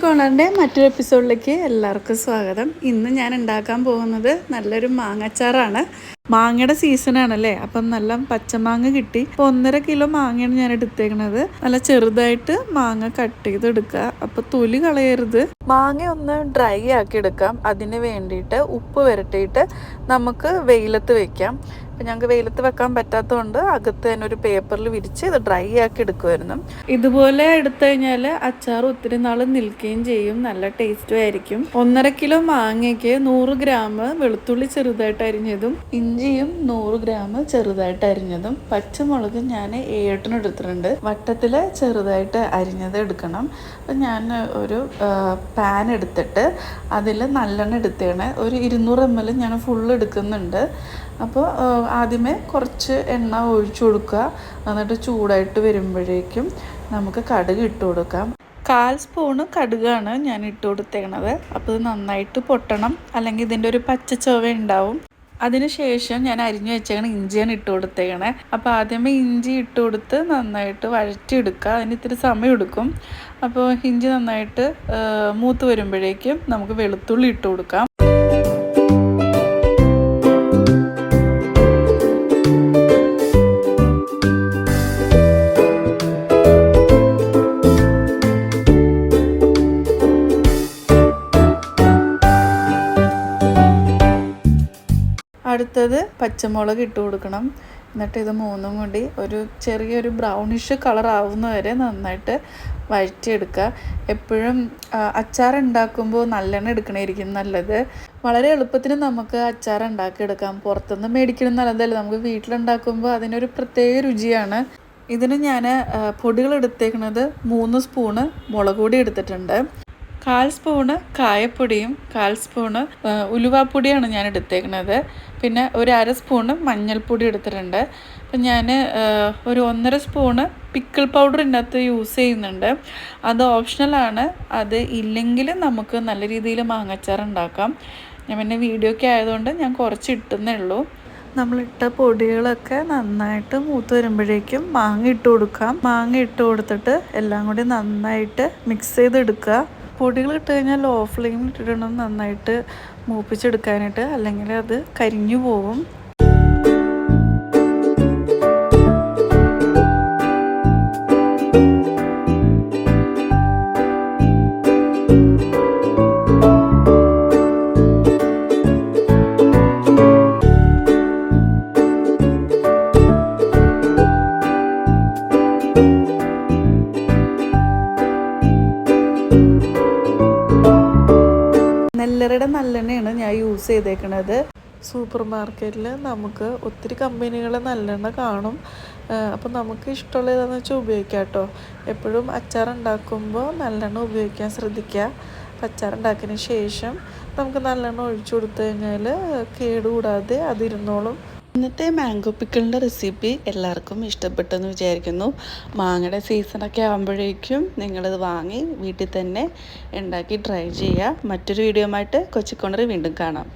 കൊച്ചിക്കോണറിൻ്റെ മറ്റൊരു എപ്പിസോഡിലേക്ക് എല്ലാവർക്കും സ്വാഗതം. ഇന്ന് ഞാൻ ഉണ്ടാക്കാൻ പോകുന്നത് നല്ലൊരു മാങ്ങാച്ചാറാണ്. മാങ്ങയുടെ സീസണാണല്ലേ, അപ്പം നല്ല പച്ചമാങ്ങ കിട്ടി. അപ്പോൾ 1.5 കിലോ മാങ്ങയാണ് ഞാൻ എടുത്തേക്കണത്. നല്ല ചെറുതായിട്ട് മാങ്ങ കട്ട് ചെയ്തെടുക്കുക. അപ്പോൾ തൊലി കളയരുത്. മാങ്ങ ഒന്ന് ഡ്രൈ ആക്കി എടുക്കാം. അതിന് വേണ്ടിയിട്ട് ഉപ്പ് പുരട്ടിയിട്ട് നമുക്ക് വെയിലത്ത് വെക്കാം. അപ്പം ഞങ്ങൾക്ക് വെയിലത്ത് വെക്കാൻ പറ്റാത്തതുകൊണ്ട് അകത്ത് തന്നെ ഒരു പേപ്പറിൽ വിരിച്ച് ഇത് ഡ്രൈ ആക്കി എടുക്കുമായിരുന്നു. ഇതുപോലെ എടുത്തു കഴിഞ്ഞാൽ അച്ചാർ ഒത്തിരി നാൾ നിൽക്കുകയും ചെയ്യും, നല്ല ടേസ്റ്റും ആയിരിക്കും. 1.5 കിലോ മാങ്ങയ്ക്ക് 100 ഗ്രാം വെളുത്തുള്ളി ചെറുതായിട്ട് അരിഞ്ഞതും ഇഞ്ചിയും 100 ഗ്രാം ചെറുതായിട്ട് അരിഞ്ഞതും പച്ചമുളക് ഞാൻ 7 എടുത്തിട്ടുണ്ട്. വട്ടത്തിൽ ചെറുതായിട്ട് അരിഞ്ഞത് എടുക്കണം. അപ്പം ഞാൻ ഒരു പാൻ എടുത്തിട്ട് അതിൽ നല്ലെണ്ണ എടുത്തേണ്. ഒരു 200 ml ഞാൻ ഫുള്ള് എടുക്കുന്നുണ്ട്. അപ്പോൾ ആദ്യമേ കുറച്ച് എണ്ണ ഒഴിച്ചു കൊടുക്കുക. എന്നിട്ട് ചൂടായിട്ട് വരുമ്പോഴേക്കും നമുക്ക് കടുക് ഇട്ട് കൊടുക്കാം. 1/4 സ്പൂണ് കടുകാണ് ഞാൻ ഇട്ട് കൊടുത്തേക്കണത്. അപ്പോൾ ഇത് നന്നായിട്ട് പൊട്ടണം, അല്ലെങ്കിൽ ഇതിൻ്റെ ഒരു പച്ച ചുവ ഉണ്ടാവും. അതിനുശേഷം ഞാൻ അരിഞ്ഞു വെച്ചേക്കണ ഇഞ്ചിയാണ് ഇട്ട് കൊടുത്തേക്കണേ. അപ്പോൾ ആദ്യമേ ഇഞ്ചി ഇട്ട് കൊടുത്ത് നന്നായിട്ട് വഴറ്റിയെടുക്കുക. അതിന് ഇത്തിരി സമയം എടുക്കും. അപ്പോൾ ഇഞ്ചി നന്നായിട്ട് മൂത്ത് വരുമ്പോഴേക്കും നമുക്ക് വെളുത്തുള്ളി ഇട്ട് കൊടുക്കാം. അടുത്തത് പച്ചമുളക് ഇട്ട് കൊടുക്കണം. എന്നിട്ട് ഇത് മൂന്നും കൂടി ഒരു ചെറിയൊരു ബ്രൗണിഷ് കളർ ആവുന്നവരെ നന്നായിട്ട് വഴറ്റിയെടുക്കുക. എപ്പോഴും അച്ചാർ ഉണ്ടാക്കുമ്പോൾ നല്ലെണ്ണ എടുക്കണമായിരിക്കും നല്ലത്. വളരെ എളുപ്പത്തിന് നമുക്ക് അച്ചാർ ഉണ്ടാക്കിയെടുക്കാം. പുറത്തുനിന്ന് മേടിക്കണം നല്ലതല്ല, നമുക്ക് വീട്ടിലുണ്ടാക്കുമ്പോൾ അതിനൊരു പ്രത്യേക രുചിയാണ്. ഇതിന് ഞാൻ പൊടികൾ എടുത്തേക്കുന്നത് 3 സ്പൂണ് മുളക് പൊടി എടുത്തിട്ടുണ്ട്. 1/4 സ്പൂണ് കായപ്പൊടിയും 1/4 സ്പൂണ് ഉലുവാപ്പൊടിയാണ് ഞാൻ എടുത്തേക്കുന്നത്. പിന്നെ ഒരു 1/2 സ്പൂണ് മഞ്ഞൾപ്പൊടി എടുത്തിട്ടുണ്ട്. അപ്പം ഞാൻ ഒരു 1.5 സ്പൂണ് പിക്കിൾ പൗഡർ ഇതിനകത്ത് യൂസ് ചെയ്യുന്നുണ്ട്. അത് ഓപ്ഷണലാണ്. അത് ഇല്ലെങ്കിൽ നമുക്ക് നല്ല രീതിയിൽ മാങ്ങാച്ചാർ ഉണ്ടാക്കാം. ഞാൻ പിന്നെ വീഡിയോയ്ക്ക് ആയതുകൊണ്ട് ഞാൻ കുറച്ച് ഇട്ടുന്നേ ഉള്ളൂ. നമ്മളിട്ട പൊടികളൊക്കെ നന്നായിട്ട് മൂത്ത് വരുമ്പോഴേക്കും മാങ്ങ ഇട്ട് കൊടുക്കാം. മാങ്ങ ഇട്ട് കൊടുത്തിട്ട് എല്ലാം കൂടി നന്നായിട്ട് മിക്സ് ചെയ്തെടുക്കുക. പൊടികൾ ഇട്ട് കഴിഞ്ഞാൽ ലോ ഫ്ലെയിമിൽ ഇട്ടിടണം നന്നായിട്ട് മൂപ്പിച്ചെടുക്കാനായിട്ട്, അല്ലെങ്കിൽ അത് കരിഞ്ഞു പോകും. നെല്ലറയുടെ നല്ലെണ്ണയാണ് ഞാൻ യൂസ് ചെയ്തേക്കണത്. സൂപ്പർ മാർക്കറ്റിൽ നമുക്ക് ഒത്തിരി കമ്പനികൾ നല്ലെണ്ണ കാണും. അപ്പോൾ നമുക്ക് ഇഷ്ടമുള്ള ഏതാണെന്ന് വെച്ചാൽ ഉപയോഗിക്കാം കേട്ടോ. എപ്പോഴും അച്ചാർ ഉണ്ടാക്കുമ്പോൾ നല്ലെണ്ണ ഉപയോഗിക്കാൻ ശ്രദ്ധിക്കുക. അച്ചാർ ഉണ്ടാക്കിയതിന് ശേഷം നമുക്ക് നല്ലെണ്ണ ഒഴിച്ചു കൊടുത്തു കഴിഞ്ഞാൽ കേടുകൂടാതെ അതിരുന്നോളും. ഇന്നത്തെ മാംഗോ പിക്കിളിൻ്റെ റെസിപ്പി എല്ലാവർക്കും ഇഷ്ടപ്പെട്ടെന്ന് വിചാരിക്കുന്നു. മാങ്ങയുടെ സീസണൊക്കെ ആകുമ്പോഴേക്കും നിങ്ങളിത് വാങ്ങി വീട്ടിൽ തന്നെ ഉണ്ടാക്കി ട്രൈ ചെയ്യുക. മറ്റൊരു വീഡിയോ ആയിട്ട് കൊച്ചിക്കോണറിൽ വീണ്ടും കാണാം.